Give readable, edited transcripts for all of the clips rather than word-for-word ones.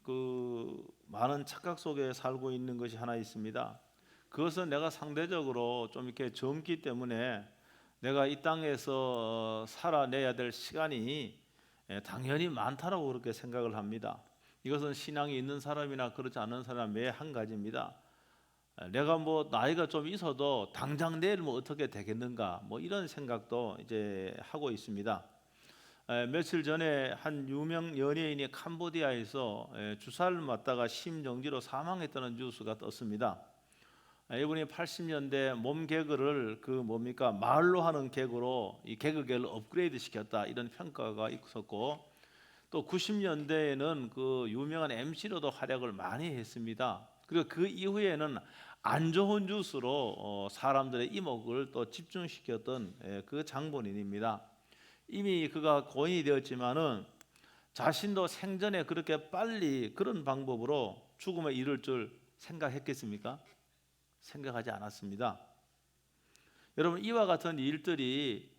그 많은 착각 속에 살고 있는 것이 하나 있습니다. 그것은 내가 상대적으로 좀 이렇게 젊기 때문에 내가 이 땅에서 살아내야 될 시간이 당연히 많다라고 그렇게 생각을 합니다. 이것은 신앙이 있는 사람이나 그렇지 않은 사람 매 한 가지입니다. 내가 뭐 나이가 좀 있어도 당장 내일 뭐 어떻게 되겠는가 뭐 이런 생각도 이제 하고 있습니다. 며칠 전에 한 유명 연예인이 캄보디아에서 주사를 맞다가 심정지로 사망했다는 뉴스가 떴습니다. 이분이 80년대 몸 개그를 말로 하는 개그로 이 개그계를 업그레이드 시켰다 이런 평가가 있었고, 또 90년대에는 그 유명한 MC로도 활약을 많이 했습니다. 그리고 그 이후에는 안 좋은 뉴스로 사람들의 이목을 또 집중시켰던 그 장본인입니다. 이미 그가 고인이 되었지만은 자신도 생전에 그렇게 빨리 그런 방법으로 죽음에 이를 줄 생각했겠습니까? 생각하지 않았습니다. 여러분, 이와 같은 일들이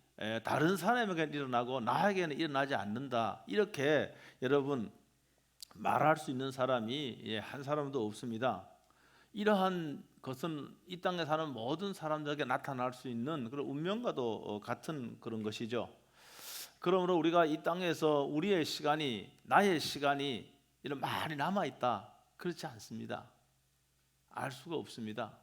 다른 사람에게는 일어나고 나에게는 일어나지 않는다, 이렇게 여러분 말할 수 있는 사람이 한 사람도 없습니다. 이러한 것은 이 땅에 사는 모든 사람들에게 나타날 수 있는 그런 운명과도 같은 그런 것이죠. 그러므로 우리가 이 땅에서 우리의 시간이, 나의 시간이 이런 많이 남아있다, 그렇지 않습니다. 알 수가 없습니다.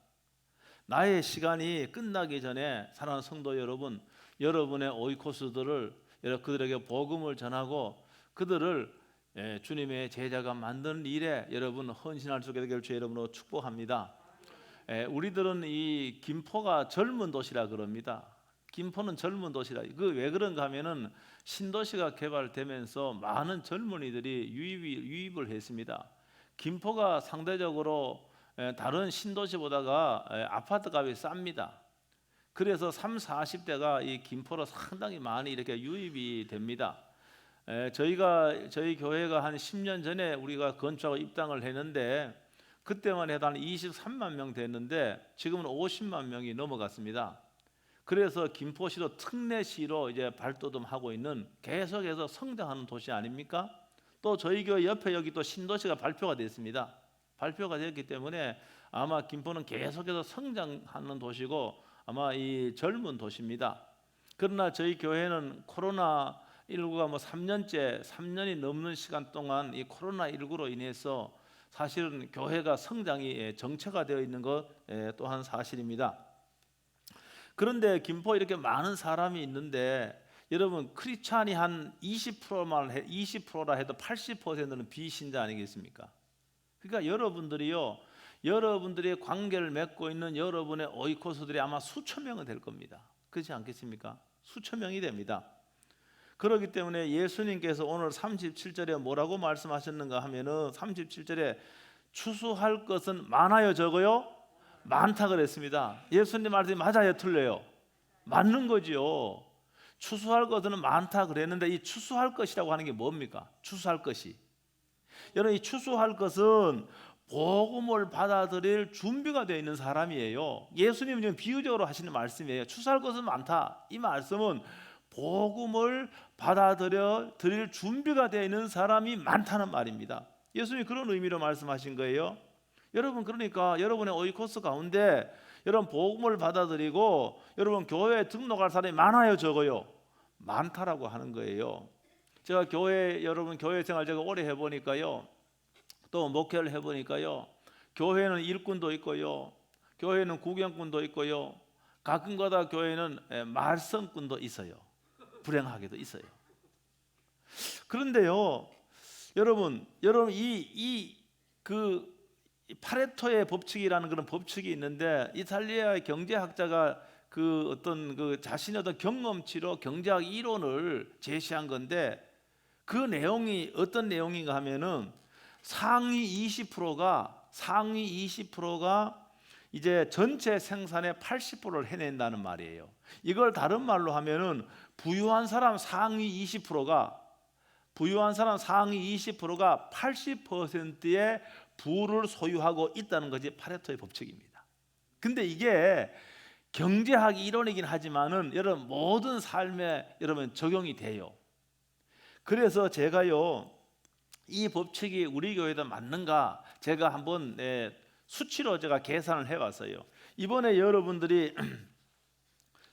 나의 시간이 끝나기 전에 사랑하는 성도 여러분, 여러분의 오이코스들을 그들에게 복음을 전하고 그들을 주님의 제자가 만드는 일에 여러분 헌신할 수 있게 되기를 주의 이름으로 축복합니다. 우리들은 이 김포가 젊은 도시라 그럽니다. 김포는 젊은 도시라. 그 왜 그런가 하면은 신도시가 개발되면서 많은 젊은이들이 유입을 했습니다. 김포가 상대적으로 다른 신도시보다가 아파트 값이 쌉니다. 그래서 30, 40대가 이 김포로 상당히 많이 이렇게 유입이 됩니다. 저희 교회가 한 10년 전에 우리가 건축하고 입당을 했는데 그때만 해도 한 23만 명 됐는데 지금은 50만 명이 넘어갔습니다. 그래서 김포시도 특례시로 이제 발돋움하고 있는, 계속해서 성장하는 도시 아닙니까? 또 저희 교회 옆에 여기 또 신도시가 발표가 됐습니다. 발표가 됐기 때문에 아마 김포는 계속해서 성장하는 도시고 아마 이 젊은 도시입니다. 그러나 저희 교회는 코로나19가 3년이 넘는 시간 동안 이 코로나19로 인해서 사실은 교회가 성장이 정체가 되어 있는 것 또한 사실입니다. 그런데 김포에 이렇게 많은 사람이 있는데 여러분, 크리스찬이 한 20%라 해도 80%는 비신자 아니겠습니까? 그러니까 여러분들이 관계를 맺고 있는 여러분의 오이코스들이 아마 수천 명은 될 겁니다. 그렇지 않겠습니까? 수천 명이 됩니다. 그렇기 때문에 예수님께서 오늘 37절에 뭐라고 말씀하셨는가 하면은 37절에 추수할 것은 많아요, 적어요? 많다 그랬습니다. 예수님 말씀이 맞아요, 틀려요? 맞는 거지요. 추수할 것은 많다 그랬는데 이 추수할 것이라고 하는 게 뭡니까? 추수할 것이, 여러분, 이 추수할 것은 복음을 받아들일 준비가 되어 있는 사람이에요. 예수님은 지금 비유적으로 하시는 말씀이에요. 추수할 것은 많다, 이 말씀은 복음을 받아들일 준비가 되어 있는 사람이 많다는 말입니다. 예수님이 그런 의미로 말씀하신 거예요. 여러분, 그러니까 여러분의 오이코스 가운데 여러분 복음을 받아들이고 여러분 교회에 등록할 사람이 많아요, 적어요? 많다라고 하는 거예요. 제가 여러분 교회 생활 제가 오래 해보니까요, 또 목회를 해보니까요, 교회는 일꾼도 있고요, 교회는 구경꾼도 있고요, 가끔가다 교회는 말썽꾼도 있어요. 불행하게도 있어요. 그런데요, 여러분 그 파레토의 법칙이라는 그런 법칙이 있는데, 이탈리아의 경제학자가 자신의 어떤 경험치로 경제학 이론을 제시한 건데, 그 내용이 어떤 내용인가 하면은 상위 20%가 이제 전체 생산의 80%를 해낸다는 말이에요. 이걸 다른 말로 하면은 부유한 사람 상위 20%가 80%의 부를 소유하고 있다는 것이 파레토의 법칙입니다. 근데 이게 경제학 이론이긴 하지만은 여러분 모든 삶에 여러분 적용이 돼요. 그래서 제가요, 이 법칙이 우리 교회도 맞는가? 제가 한번 수치로 제가 계산을 해봤어요. 이번에 여러분들이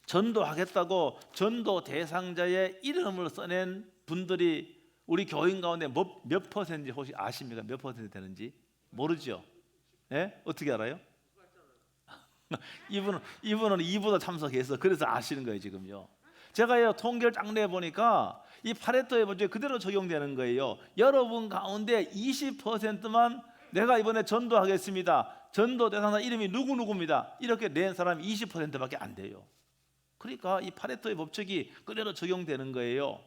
전도하겠다고 전도 대상자의 이름을 써낸 분들이 우리 교인 가운데 몇 퍼센트 혹시 아십니까? 몇 퍼센트 되는지 모르죠? 예? 어떻게 알아요? 이분은 2보다 참석해서 그래서 아시는 거예요 지금요. 제가 통계를 딱 내보니까 이 파레토의 법칙이 그대로 적용되는 거예요. 여러분 가운데 20%만 내가 이번에 전도하겠습니다. 전도 대상자 이름이 누구누구입니다. 이렇게 낸 사람이 20%밖에 안 돼요. 그러니까 이 파레토의 법칙이 그대로 적용되는 거예요.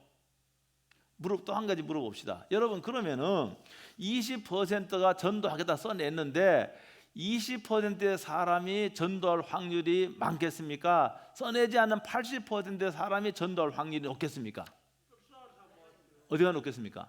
또 한 가지 물어봅시다. 여러분 그러면은 20%가 전도하겠다 써냈는데 20%의 사람이 전도할 확률이 많겠습니까? 써내지 않는 80%의 사람이 전도할 확률이 높겠습니까? 어디가 높겠습니까?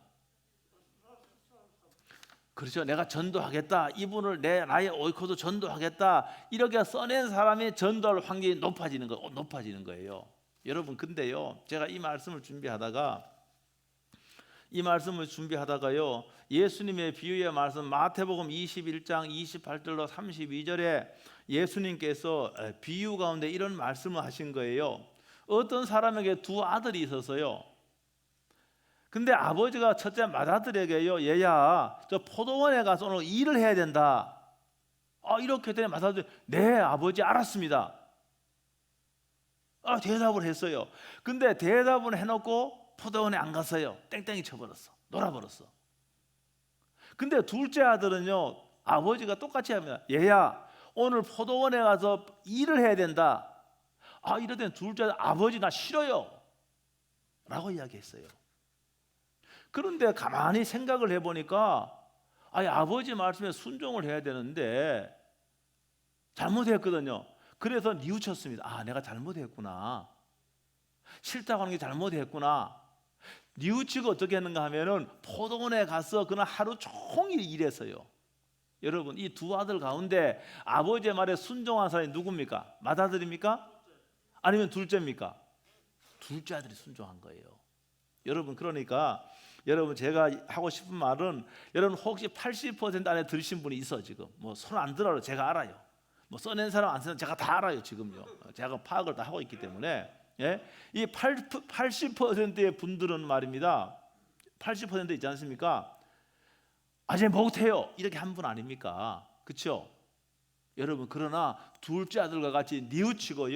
그렇죠. 내가 전도하겠다. 이분을 나의 오이코도 전도하겠다. 이렇게 써낸 사람이 전도할 확률이 높아지는 거예요. 여러분 근데요. 제가 이 말씀을 준비하다가요. 예수님의 비유의 말씀 마태복음 21장 28절로 32절에 예수님께서 비유 가운데 이런 말씀을 하신 거예요. 어떤 사람에게 두 아들이 있어서요. 근데 아버지가 첫째 맏아들에게요. 얘야 저 포도원에 가서 오늘 일을 해야 된다. 이렇게 되니 맏아들이 네 아버지 알았습니다. 대답을 했어요. 근데 대답을 해놓고 포도원에 안 갔어요. 땡땡이 쳐버렸어. 놀아버렸어. 근데 둘째 아들은요. 아버지가 똑같이 합니다. 얘야 오늘 포도원에 가서 일을 해야 된다. 이럴 땐 둘째 아들 아버지 나 싫어요 라고 이야기했어요. 그런데 가만히 생각을 해보니까 아버지 말씀에 순종을 해야 되는데 잘못했거든요. 그래서 뉘우쳤습니다. 내가 잘못했구나. 싫다고 하는 게 잘못했구나. 뉘우치고 어떻게 했는가 하면은 포도원에 가서 그날 하루 종일 일했어요. 여러분 이 두 아들 가운데 아버지의 말에 순종한 사람이 누굽니까? 맏아들입니까? 아니면 둘째입니까? 둘째 아들이 순종한 거예요. 여러분 그러니까 여러분 제가 하고 싶은 말은 여러분 혹시 80% 안에 들으신 분이 있어 지금 손 안 들어도 제가 알아요. 써낸 사람 안 써낸 제가 다 알아요 지금요. 제가 파악을 다 하고 있기 때문에 이 80%의 분들은 말입니다. 80% 있지 않습니까? 아직 못해요 이렇게 한 분 아닙니까? 그렇죠? 여러분 그러나 둘째 아들과 같이 뉘우치고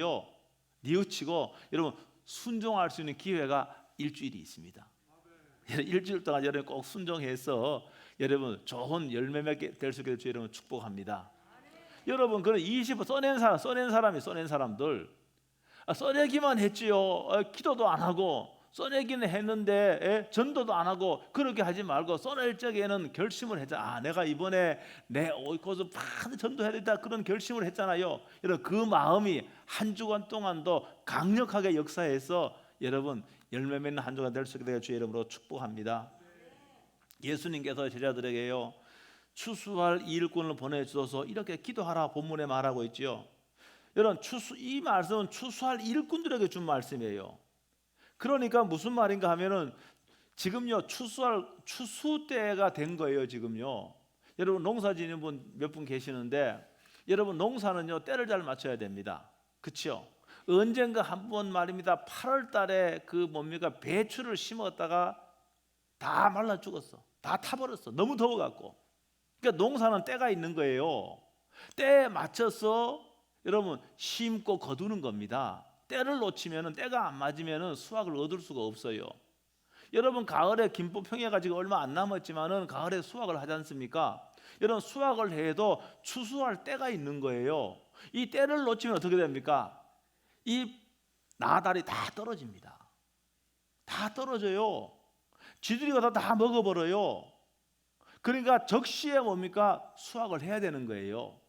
여러분 순종할 수 있는 기회가 일주일이 있습니다. 일주일 동안 여러분 꼭 순종해서 여러분 좋은 열매 맺게 될 수 있게 될 여러분 축복합니다. 여러분 그런 20% 써낸 사람들 써내기만 했지요. 기도도 안 하고 써내기는 했는데 전도도 안 하고 그렇게 하지 말고 써낼 적에는 결심을 했잖아. 내가 이번에 내 오이코스 반드시 전도해야 된다 그런 결심을 했잖아요. 여러분 그 마음이 한 주간 동안도 강력하게 역사해서 여러분 열매 맺는 한 주간 될 수 있게 되어 주의 이름으로 축복합니다. 예수님께서 제자들에게요 추수할 일꾼을 보내주셔서 이렇게 기도하라 본문에 말하고 있지요. 여러분 이 말씀은 추수할 일꾼들에게 준 말씀이에요. 그러니까 무슨 말인가 하면은 지금요 추수 때가 된 거예요. 지금요 여러분 농사 지는 분 몇 분 계시는데 여러분 농사는요 때를 잘 맞춰야 됩니다. 그렇죠? 언젠가 한번 말입니다. 8월 달에 배추를 심었다가 다 말라 죽었어. 다 타버렸어. 너무 더워갖고. 그러니까 농사는 때가 있는 거예요. 때에 맞춰서 여러분 심고 거두는 겁니다. 때를 놓치면은 때가 안 맞으면은 수확을 얻을 수가 없어요. 여러분 가을에 김포평야가 지금 얼마 안 남았지만은 가을에 수확을 하지 않습니까? 여러분 수확을 해도 추수할 때가 있는 거예요. 이 때를 놓치면 어떻게 됩니까? 이 나달이 다 떨어집니다. 다 떨어져요. 쥐들이 가서 다 먹어버려요. 그러니까 적시에 뭡니까? 수확을 해야 되는 거예요.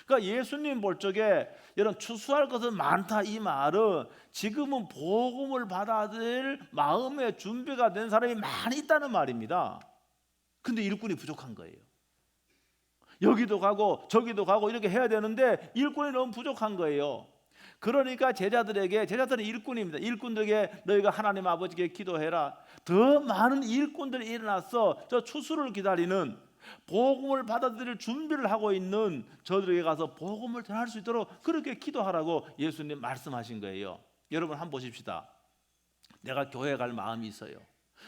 그러니까 예수님 볼 적에 여러분 추수할 것은 많다 이 말은 지금은 복음을 받아들일 마음의 준비가 된 사람이 많이 있다는 말입니다. 근데 일꾼이 부족한 거예요. 여기도 가고 저기도 가고 이렇게 해야 되는데 일꾼이 너무 부족한 거예요. 그러니까 제자들은 일꾼입니다. 일꾼들에게 너희가 하나님 아버지께 기도해라. 더 많은 일꾼들이 일어나서 저 추수를 기다리는, 복음을 받아들일 준비를 하고 있는 저들에게 가서 복음을 전할 수 있도록 그렇게 기도하라고 예수님 말씀하신 거예요. 여러분 한번 보십시다. 내가 교회 갈 마음이 있어요.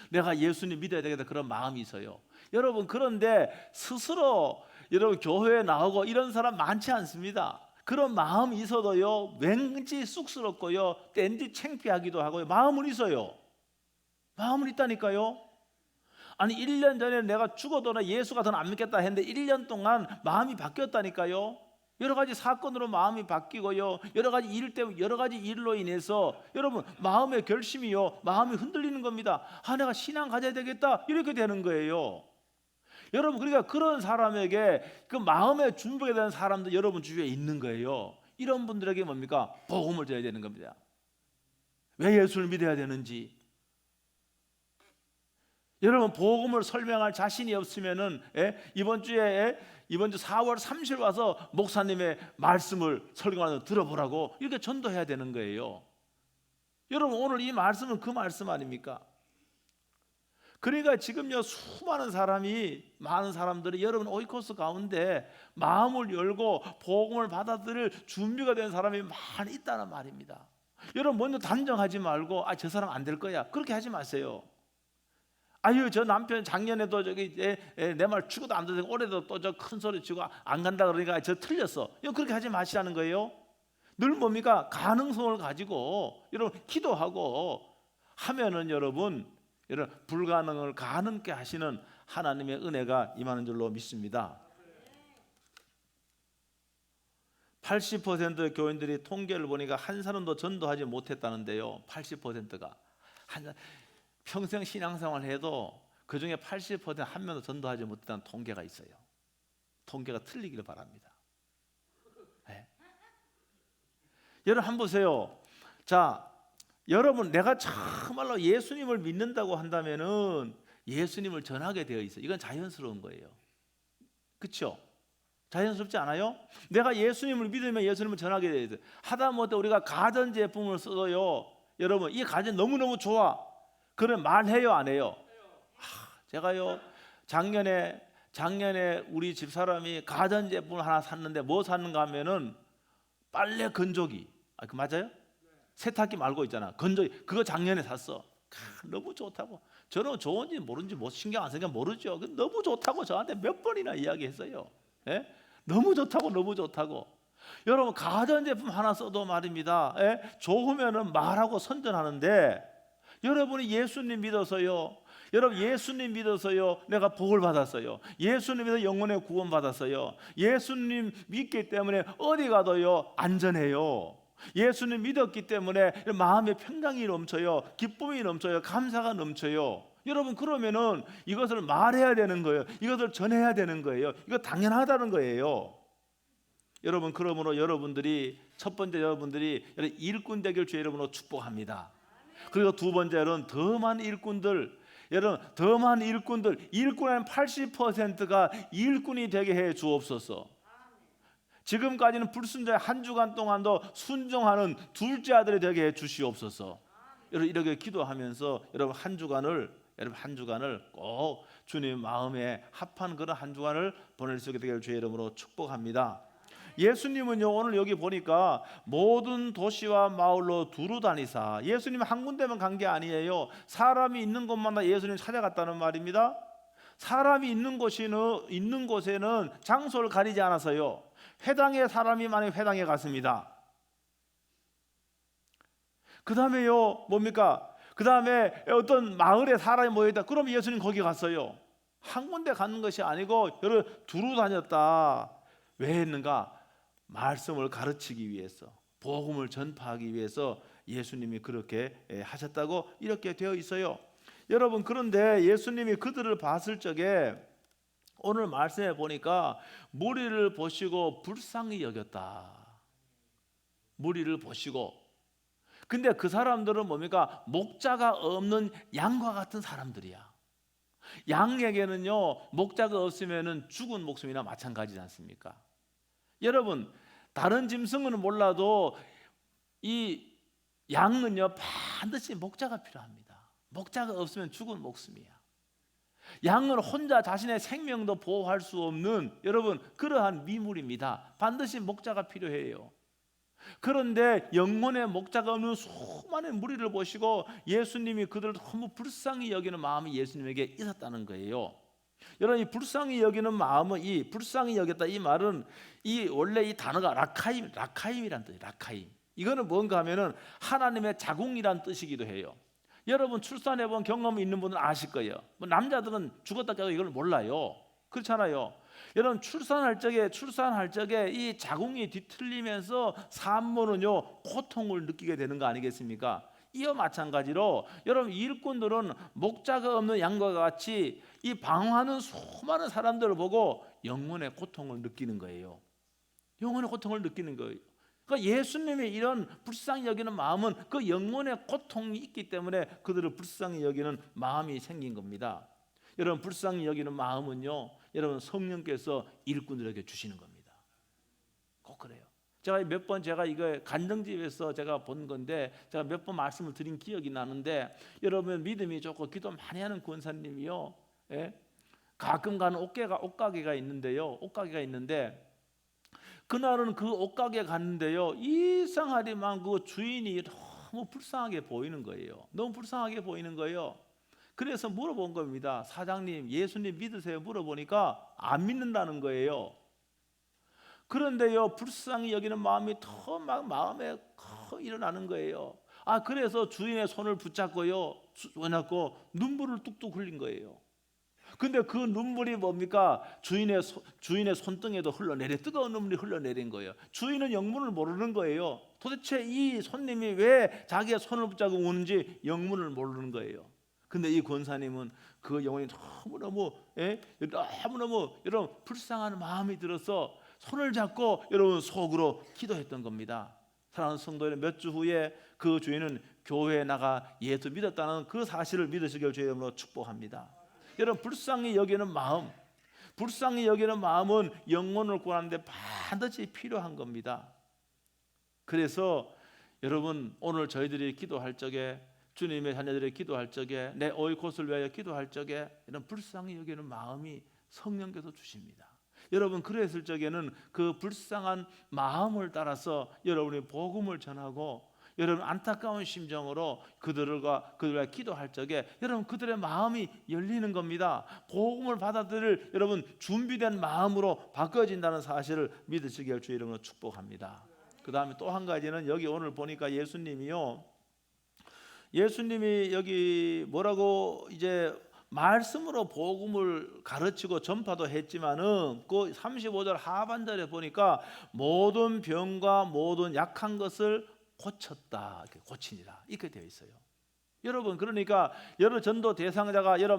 내가 예수님 믿어야 되겠다 그런 마음이 있어요. 여러분 그런데 스스로 여러분 교회에 나오고 이런 사람 많지 않습니다. 그런 마음이 있어도요 왠지 쑥스럽고요 땐지 창피하기도 하고요. 마음은 있어요. 마음은 있다니까요. 아니 1년 전에 내가 죽어도 예수가 더 안 믿겠다 했는데 1년 동안 마음이 바뀌었다니까요. 여러 가지 사건으로 마음이 바뀌고요, 여러 가지 일 때문에, 여러 가지 일로 인해서 여러분 마음의 결심이요 마음이 흔들리는 겁니다. 내가 신앙 가져야 되겠다 이렇게 되는 거예요. 여러분 그러니까 그런 사람에게 그 마음의 준비가 되는 사람도 여러분 주위에 있는 거예요. 이런 분들에게 뭡니까? 복음을 줘야 되는 겁니다. 왜 예수를 믿어야 되는지. 여러분 복음을 설명할 자신이 없으면은 이번 주 4월 30일 와서 목사님의 말씀을 설교하는 들어보라고 이렇게 전도해야 되는 거예요. 여러분 오늘 이 말씀은 그 말씀 아닙니까? 그러니까 지금요 많은 사람들이 여러분 오이코스 가운데 마음을 열고 복음을 받아들일 준비가 된 사람이 많이 있다는 말입니다. 여러분 먼저 단정하지 말고 저 사람 안 될 거야 그렇게 하지 마세요. 저 남편 작년에도 내 말 죽어도 안 듣고 올해도 또 저 큰 소리 치고 안 간다 그러니까 저 틀렸어. 그렇게 하지 마시라는 거예요. 늘 뭡니까? 가능성을 가지고 여러분 기도하고 하면은 여러분 불가능을 가능케 하시는 하나님의 은혜가 임하는 줄로 믿습니다. 80% 교인들이 통계를 보니까 한 사람도 전도하지 못했다는데요. 80%가 평생 신앙생활 해도 그 중에 80% 한 명도 전도하지 못했다는 통계가 있어요. 통계가 틀리기를 바랍니다. 네. 여러분 한번 보세요. 자, 여러분 내가 정말로 예수님을 믿는다고 한다면은 예수님을 전하게 되어 있어요. 이건 자연스러운 거예요. 그렇죠? 자연스럽지 않아요? 내가 예수님을 믿으면 예수님을 전하게 되어 있어요. 하다못해 우리가 가전 제품을 써도요. 여러분 이 가전 너무너무 좋아. 그럼 말해요 안 해요? 제가요 작년에 우리 집사람이 가전제품을 하나 샀는데 뭐 샀는가 하면은 빨래 건조기. 그 맞아요? 세탁기 말고 있잖아. 건조기. 그거 작년에 샀어. 너무 좋다고. 저는 좋은지 모르는지 신경 안 쓰니까 모르죠. 너무 좋다고 저한테 몇 번이나 이야기했어요. 너무 좋다고. 여러분 가전제품 하나 써도 말입니다. 좋으면은 말하고 선전하는데 여러분이 예수님 믿어서요. 여러분 예수님 믿어서요. 내가 복을 받았어요. 예수님 믿어 영혼의 구원 받았어요. 예수님 믿기 때문에 어디 가도요 안전해요. 예수님 믿었기 때문에 마음에 평강이 넘쳐요. 기쁨이 넘쳐요. 감사가 넘쳐요. 여러분 그러면은 이것을 말해야 되는 거예요. 이것을 전해야 되는 거예요. 이거 당연하다는 거예요. 여러분 그러므로 여러분들이 첫 번째 여러분들이 일꾼 되길 주의 이름으로 축복합니다. 그리고 두 번째로는 더 많은 일꾼들, 여러분 더 많은 일꾼의 80%가 일꾼이 되게 해 주옵소서. 지금까지는 불순종의 한 주간 동안도 순종하는 둘째 아들이 되게 해 주시옵소서. 여러분 이렇게 기도하면서 여러분 한 주간을 꼭 주님 마음에 합한 그런 한 주간을 보낼 수 있게 되길 주의 이름으로 축복합니다. 예수님은요 오늘 여기 보니까 모든 도시와 마을로 두루 다니사, 예수님 한 군데만 간 게 아니에요. 사람이 있는 곳마다 예수님 찾아갔다는 말입니다. 사람이 있는 곳에는 장소를 가리지 않아서요. 회당에 사람이 많으면 회당에 갔습니다. 그 다음에요 뭡니까? 그 다음에 어떤 마을에 사람이 모여있다. 그럼 예수님 거기 갔어요. 한 군데 가는 것이 아니고 여러 두루 다녔다. 왜 했는가? 말씀을 가르치기 위해서, 복음을 전파하기 위해서 예수님이 그렇게 하셨다고 이렇게 되어 있어요. 여러분 그런데 예수님이 그들을 봤을 적에 오늘 말씀에 보니까 무리를 보시고 불쌍히 여겼다. 무리를 보시고. 근데 그 사람들은 뭡니까? 목자가 없는 양과 같은 사람들이야. 양에게는요 목자가 없으면은 죽은 목숨이나 마찬가지지 않습니까? 여러분 다른 짐승은 몰라도 이 양은요 반드시 목자가 필요합니다. 목자가 없으면 죽은 목숨이야. 양은 혼자 자신의 생명도 보호할 수 없는 여러분 그러한 미물입니다. 반드시 목자가 필요해요. 그런데 영혼의 목자가 없는 수많은 무리를 보시고 예수님이 그들을 너무 불쌍히 여기는 마음이 예수님에게 있었다는 거예요. 여러분, 이 불쌍히 여기는 마음은, 이 불쌍히 여겼다 이 말은 이 원래 이 단어가 라카임이란 뜻이에요. 라카임. 이거는 뭔가 하면은 하나님의 자궁이란 뜻이기도 해요. 여러분 출산해 본 경험이 있는 분은 아실 거예요. 뭐 남자들은 죽었다 깨도 이걸 몰라요. 그렇잖아요. 여러분 출산할 적에 이 자궁이 뒤틀리면서 산모는요 고통을 느끼게 되는 거 아니겠습니까? 이와 마찬가지로 여러분 일꾼들은 목자가 없는 양과 같이 이 방황하는 수많은 사람들을 보고 영혼의 고통을 느끼는 거예요. 영혼의 고통을 느끼는 거예요. 그러니까 예수님의 이런 불쌍히 여기는 마음은 그 영혼의 고통이 있기 때문에 그들을 불쌍히 여기는 마음이 생긴 겁니다. 여러분 불쌍히 여기는 마음은요 여러분 성령께서 일꾼들에게 주시는 겁니다. 꼭 그래요. 제가 이거 간증집에서 제가 본 건데 제가 몇 번 말씀을 드린 기억이 나는데 여러분 믿음이 좋고 기도 많이 하는 권사님이요. 예? 가끔 가는 옷가게가 있는데요. 옷가게가 있는데 그날은 그 옷가게 갔는데요 이상하리만 그 주인이 너무 불쌍하게 보이는 거예요. 너무 불쌍하게 보이는 거예요. 그래서 물어본 겁니다. 사장님 예수님 믿으세요? 물어보니까 안 믿는다는 거예요. 그런데요 불쌍히 여기는 마음이 더 막 마음에 일어나는 거예요. 그래서 주인의 손을 붙잡고요 눈물을 뚝뚝 흘린 거예요. 근데 그 눈물이 뭡니까? 주인의 손등에도 흘러내려 뜨거운 눈물이 흘러내린 거예요. 주인은 영문을 모르는 거예요. 도대체 이 손님이 왜 자기의 손을 붙잡고 우는지 영문을 모르는 거예요. 근데 이 권사님은 그 영혼이 너무너무 여러분 불쌍한 마음이 들어서 손을 잡고 여러분 속으로 기도했던 겁니다. 사랑하는 성도 여러분, 몇 주 후에 그 주인은 교회에 나가 예수 믿었다는 그 사실을 믿으시길 주의 이름으로 축복합니다. 여러분 불쌍히 여기는 마음은 영혼을 구하는데 반드시 필요한 겁니다. 그래서 여러분 오늘 저희들이 기도할 적에 주님의 자녀들이 기도할 적에 내 오이콧을 위하여 기도할 적에 이런 불쌍히 여기는 마음이 성령께서 주십니다. 여러분 그랬을 적에는 그 불쌍한 마음을 따라서 여러분이 복음을 전하고 여러분 안타까운 심정으로 그들과 기도할 적에 여러분 그들의 마음이 열리는 겁니다. 복음을 받아들일 여러분 준비된 마음으로 바꿔진다는 사실을 믿으시길 주의 이름으로 축복합니다. 그 다음에 또 한 가지는 여기 오늘 보니까 예수님이 여기 뭐라고 이제 말씀으로 복음을 가르치고 전파도 했지만은 그 35절 하반절에 보니까 모든 병과 모든 약한 것을 고쳤다, 고치니라 이렇게 되어 있어요. 여러분 그러니까 여러 전도 대상자가 여러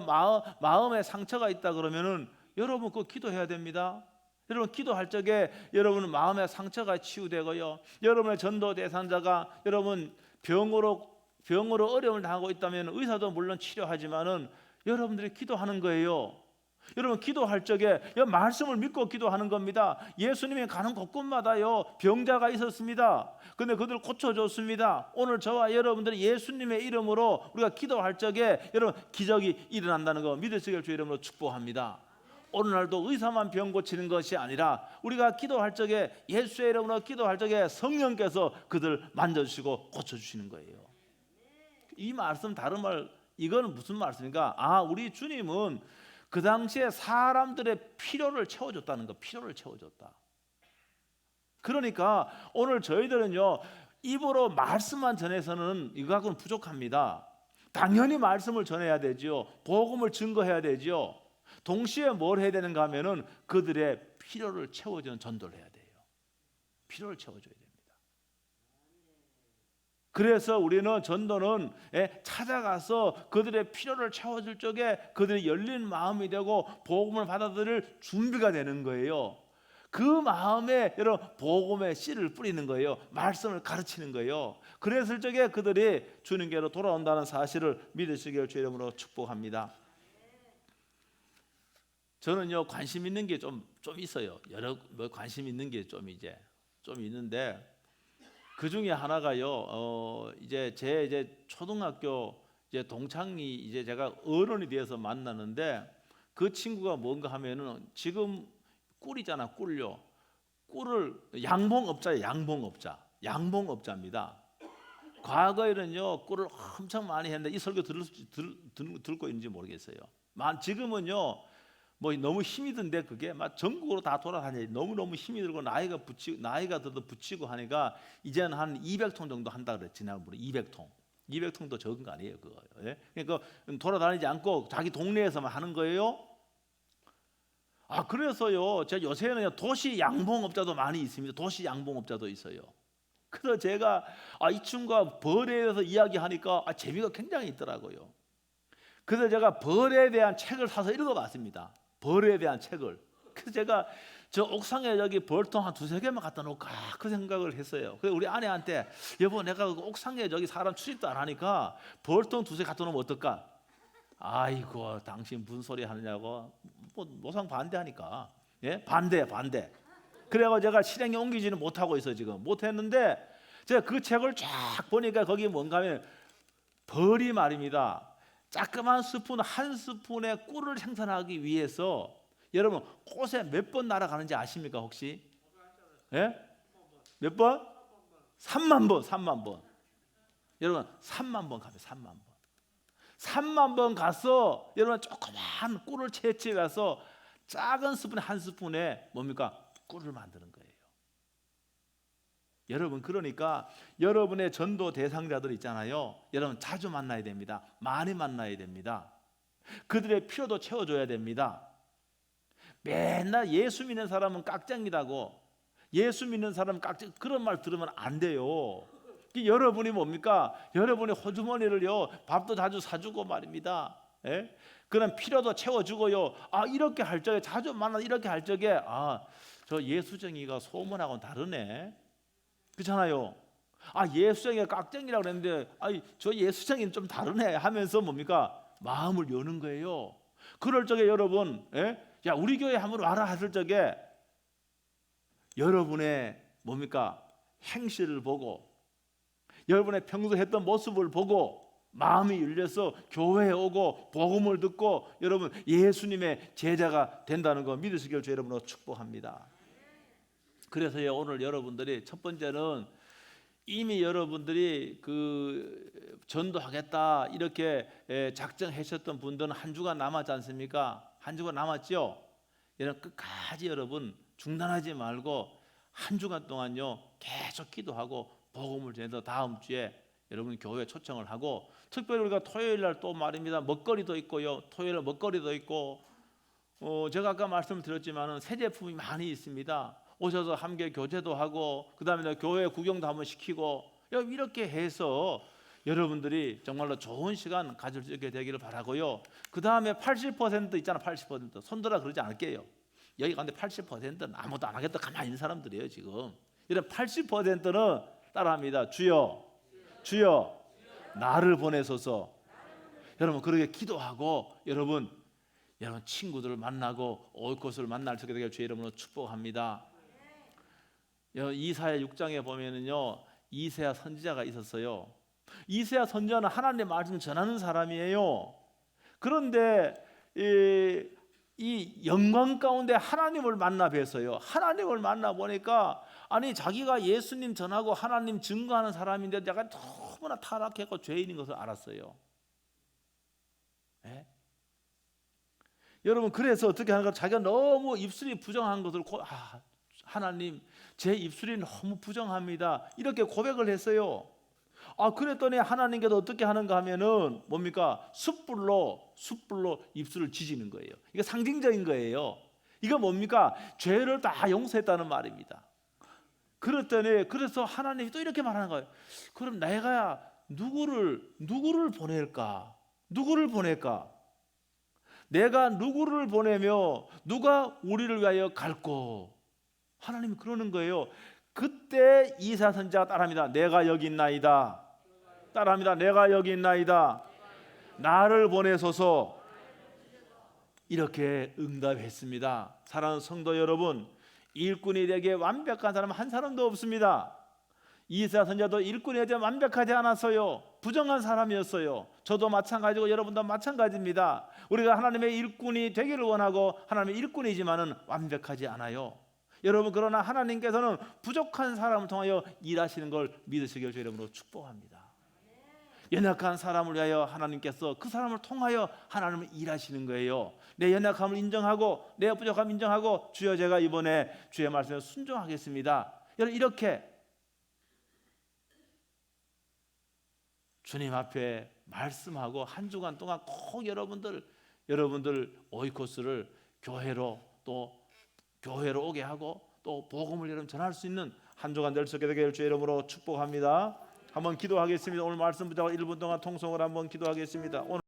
마음에 상처가 있다 그러면은 여러분 그거 기도해야 됩니다. 여러분 기도할 적에 여러분 마음의 상처가 치유되고요. 여러분의 전도 대상자가 여러분 병으로 어려움을 당하고 있다면 의사도 물론 치료하지만은 여러분들이 기도하는 거예요. 여러분 기도할 적에 말씀을 믿고 기도하는 겁니다. 예수님이 가는 곳곳마다요 병자가 있었습니다. 근데 그들을 고쳐줬습니다. 오늘 저와 여러분들이 예수님의 이름으로 우리가 기도할 적에 여러분 기적이 일어난다는 거 믿으시길 주의 이름으로 축복합니다. 오늘날도 의사만 병 고치는 것이 아니라 우리가 기도할 적에 예수의 이름으로 기도할 적에 성령께서 그들 만져주시고 고쳐주시는 거예요. 이 말씀 다른 말 이거는 무슨 말씀입니까? 우리 주님은 그 당시에 사람들의 필요를 채워줬다는 거. 필요를 채워줬다. 그러니까 오늘 저희들은요 입으로 말씀만 전해서는 이거하고는 부족합니다. 당연히 말씀을 전해야 되죠. 복음을 증거해야 되죠. 동시에 뭘 해야 되는가 하면은 그들의 필요를 채워주는 전도를 해야 돼요. 필요를 채워줘야 됩니다. 그래서 우리는 전도는 찾아가서 그들의 필요를 채워줄 적에 그들이 열린 마음이 되고 복음을 받아들일 준비가 되는 거예요. 그 마음에 여러분 복음의 씨를 뿌리는 거예요. 말씀을 가르치는 거예요. 그랬을 적에 그들이 주님께로 돌아온다는 사실을 믿으시길 주의 이름으로 축복합니다. 저는요 관심 있는 게 좀 있어요. 관심 있는 게 좀 있는데 그 중에 하나가요. 이제 초등학교 이제 동창이 이제 제가 어른이 되어서 만나는데 그 친구가 뭔가 하면은 지금 꿀이잖아, 꿀요. 꿀을 양봉업자입니다. 과거에는요 꿀을 엄청 많이 했는데 이 설교 듣고 있는지 모르겠어요. 지금은요 뭐 너무 힘이 든데 그게 막 전국으로 다 돌아다니 너무 힘이 들고 나이가 들어도 붙이고 하니까 이제는 한 200통 정도 한다 그래. 지난번에 200통도 적은 거 아니에요 그거. 예? 그러니까 돌아다니지 않고 자기 동네에서만 하는 거예요. 그래서요 제가 요새는 도시 양봉업자도 많이 있습니다. 도시 양봉업자도 있어요. 그래서 제가 이 친구가 벌에 대해서 이야기하니까 재미가 굉장히 있더라고요. 그래서 제가 벌에 대한 책을 사서 읽어봤습니다. 벌에 대한 책을. 그래서 제가 저 옥상에 여기 벌통 한 2-3개만 갖다 놓을까 그 생각을 했어요. 그래서 우리 아내한테 여보 내가 그 옥상에 저기 사람 출입도 안 하니까 벌통 2-3개 갖다 놓으면 어떨까? 아이고 당신 무슨 소리 하느냐고 뭐 노상 반대하니까. 예? 반대. 그래가지고 제가 실행에 옮기지는 못하고 있어 지금. 못했는데 제가 그 책을 쫙 보니까 거기 뭔가 하면 벌이 말입니다. 자그만 스푼 한 스푼의 꿀을 생산하기 위해서 여러분 꽃에 몇 번 날아가는지 아십니까 혹시? 예? 몇 번? 3만 번. 여러분 3만 번 가면 3만 번 가서 여러분 조그만 꿀을 채취해 가서 작은 스푼 한 스푼에 뭡니까? 꿀을 만드는 거예요. 여러분 그러니까 여러분의 전도 대상자들 있잖아요. 여러분 자주 만나야 됩니다. 많이 만나야 됩니다. 그들의 필요도 채워줘야 됩니다. 맨날 예수 믿는 사람은 깍쟁이라고 예수 믿는 사람은 깍쟁이 그런 말 들으면 안 돼요. 여러분이 뭡니까? 여러분의 호주머니를요 밥도 자주 사주고 말입니다. 예? 그런 필요도 채워주고요. 이렇게 할 적에 자주 만나 이렇게 할 적에 저 예수쟁이가 소문하고는 다르네. 그렇잖아요. 예수쟁이가 깍쟁이라고 그랬는데 저 예수쟁이는 좀 다르네 하면서 뭡니까? 마음을 여는 거예요. 그럴 적에 여러분 야 우리 교회 한번 와라 하실 적에 여러분의 뭡니까? 행실을 보고 여러분의 평소 했던 모습을 보고 마음이 열려서 교회에 오고 복음을 듣고 여러분 예수님의 제자가 된다는 거 믿으시길 주 여러분으로 축복합니다. 그래서요 오늘 여러분들이 첫 번째는 이미 여러분들이 그 전도하겠다 이렇게 작정하셨던 분들은 한 주간 남았지 않습니까? 한 주간 남았죠? 여러분 끝까지 여러분 중단하지 말고 한 주간 동안요 계속 기도하고 복음을 전해서 다음 주에 여러분 교회 초청을 하고 특별히 우리가 토요일 날 또 말입니다. 먹거리도 있고요. 토요일 날 먹거리도 있고 제가 아까 말씀드렸지만은 새 제품이 많이 있습니다. 오셔서 함께 교제도 하고 그다음에 교회 구경도 한번 시키고 이렇게 해서 여러분들이 정말로 좋은 시간 가질 수 있게 되기를 바라고요. 그다음에 80% 있잖아. 80% 손들어 그러지 않을게요. 여기 가운데 80%는 아무도 안 하겠다 가만히 있는 사람들이에요 지금. 이런 80%는 따라합니다. 주여 나를 보내소서. 여러분 그렇게 기도하고 여러분 친구들을 만나고 올 것을 만날 수 있게 되길 주의 이름으로 축복합니다. 이사야 6장에 보면은요 이사야 선지자가 있었어요. 이사야 선지자는 하나님의 말씀을 전하는 사람이에요. 그런데 이 영광 가운데 하나님을 만나 뵀어요. 하나님을 만나 보니까 자기가 예수님 전하고 하나님 증거하는 사람인데 내가 너무나 타락했고 죄인인 것을 알았어요. 네? 여러분 그래서 어떻게 하는가? 자기가 너무 입술이 부정한 것을 하나님 제 입술이 너무 부정합니다. 이렇게 고백을 했어요. 그랬더니 하나님께서 어떻게 하는가 하면은 뭡니까? 숯불로 입술을 지지는 거예요. 이게 상징적인 거예요. 이거 뭡니까? 죄를 다 용서했다는 말입니다. 그래서 하나님이 또 이렇게 말하는 거예요. 그럼 내가 누구를 보낼까? 누구를 보낼까? 내가 누구를 보내며 누가 우리를 위하여 갈고? 하나님이 그러는 거예요. 그때 이사야 선지자가 따라합니다. 내가 여기 있나이다. 따라합니다. 내가 여기 있나이다. 나를 보내소서. 이렇게 응답했습니다. 사랑하는 성도 여러분, 일꾼이 되게 완벽한 사람 한 사람도 없습니다. 이사야 선지자도 일꾼에 대해 완벽하지 않았어요. 부정한 사람이었어요. 저도 마찬가지고 여러분도 마찬가지입니다. 우리가 하나님의 일꾼이 되기를 원하고 하나님의 일꾼이지만은 완벽하지 않아요. 여러분, 그러나 하나님께서는 부족한 사람을 통하여 일하시는 걸 믿으시길 주 이름으로 축복합니다. 연약한 사람을 위하여 하나님께서 그 사람을 통하여 하나님은 일하시는 거예요. 내 연약함을 인정하고 내 부족함을 인정하고, 주여 제가 이번에 주의 말씀에 순종하겠습니다. 여러분, 이렇게 주님 앞에 말씀하고 한 주간 동안 꼭 여러분들 오이코스를 교회로 오게 하고 또 복음을 여러분 전할 수 있는 한 주간 될 수 있게 되길 주의 이름으로 축복합니다. 한번 기도하겠습니다. 오늘 말씀 붙잡고 1분 동안 통성을 한번 기도하겠습니다. 오늘